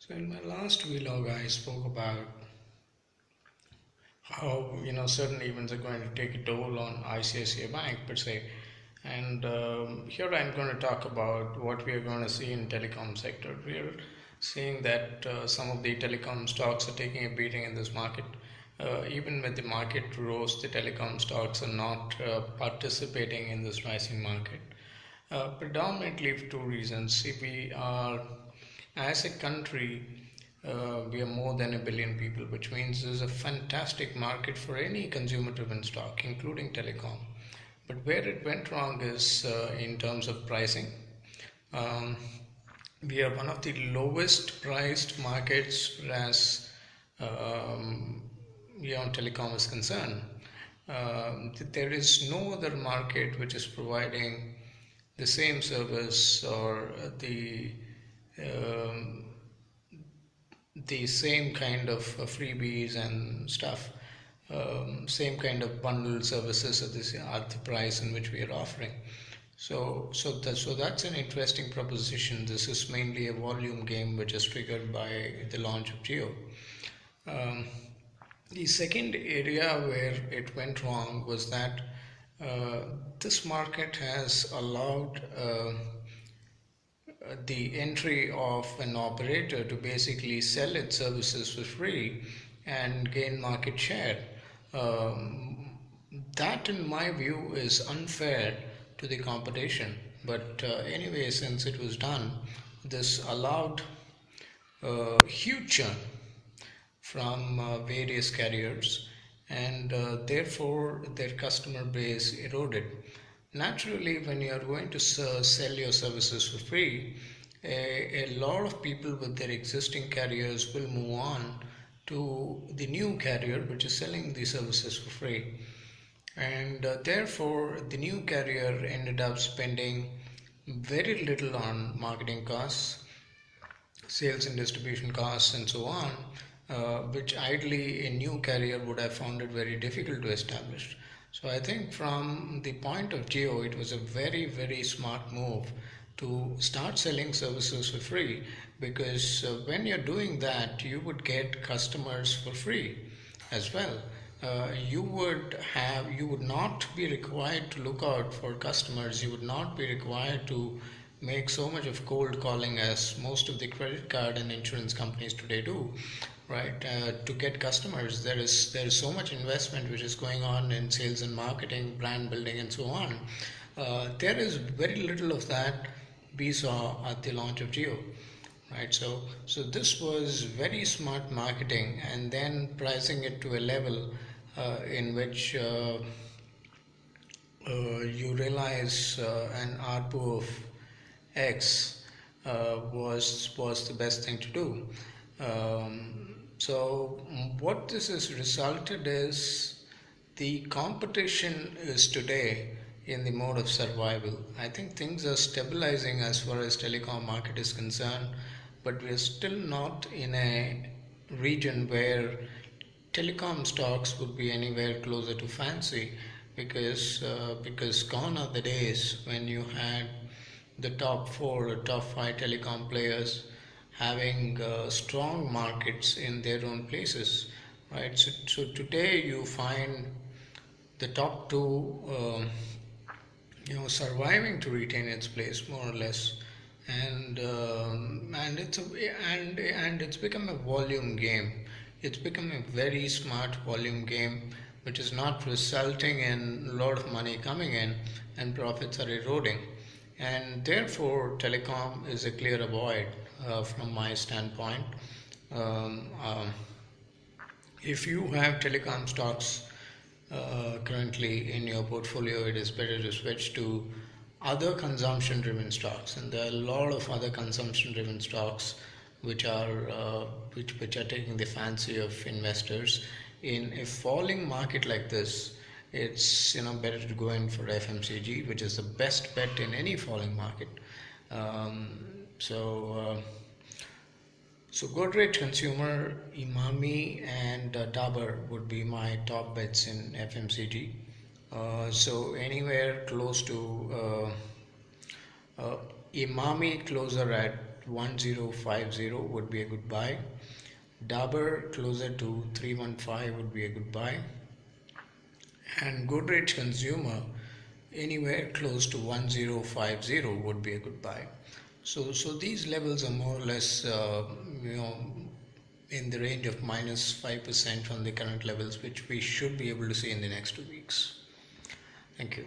So in my last vlog, I spoke about how certain events are going to take a toll on ICICI Bank per se, and here I'm going to talk about what we are going to see in telecom sector. We are seeing that some of the telecom stocks are taking a beating in this market. Even when the market rose, the telecom stocks are not participating in this rising market. Predominantly for two reasons. If we are, as a country, we are more than 1 billion people, which means there's a fantastic market for any consumer-driven stock, including telecom. But where it went wrong is in terms of pricing. Um, we are one of the lowest priced markets as telecom is concerned. There is no other market which is providing the same service or um, the same kind of freebies and stuff, same kind of bundled services at the price in which we are offering. So that's an interesting proposition. This is mainly a volume game which is triggered by the launch of Jio. The second area where it went wrong was that this market has allowed the entry of an operator to basically sell its services for free and gain market share. That, in my view, is unfair to the competition. But anyway, since it was done, this allowed huge churn from various carriers, and therefore their customer base eroded. Naturally, when you are going to sell your services for free, a lot of people with their existing carriers will move on to the new carrier which is selling the services for free, and therefore the new carrier ended up spending very little on marketing costs, sales and distribution costs, and so on, which ideally a new carrier would have found it very difficult to establish. So I think from the point of Jio, it was a very, very smart move to start selling services for free, because when you're doing that, you would get customers for free as well. You would not be required to look out for customers. You would not be required to make so much of cold calling as most of the credit card and insurance companies today do, right? To get customers, there is so much investment which is going on in sales and marketing, brand building, and so on. There is very little of that we saw at the launch of Jio, right? So this was very smart marketing, and then pricing it to a level in which you realize an ARPU of X was the best thing to do. So what this has resulted is the competition is today in the mode of survival. I think things are stabilizing as far as telecom market is concerned, but we are still not in a region where telecom stocks would be anywhere closer to fancy, because gone are the days when you had the top 4 or top 5 telecom players having strong markets in their own places, right? So today you find the top two surviving to retain its place more or less, and it's become a volume game. It's become a very smart volume game, which is not resulting in a lot of money coming in and profits are eroding, and therefore telecom is a clear avoid from my standpoint. Um, um, if you have telecom stocks currently in your portfolio, it is better to switch to other consumption driven stocks, and there are a lot of other consumption driven stocks which are which are taking the fancy of investors. In a falling market like this, it's better to go in for FMCG, which is the best bet in any falling market. um, so so Godrej Consumer, Emami, and Dabur would be my top bets in FMCG. So anywhere close to Emami closer at 1050 would be a good buy. Dabur closer to 315 would be a good buy. And Godrej consumer anywhere close to 1050 would be a good buy. So these levels are more or less in the range of -5% from the current levels, which we should be able to see in the next 2 weeks. Thank you.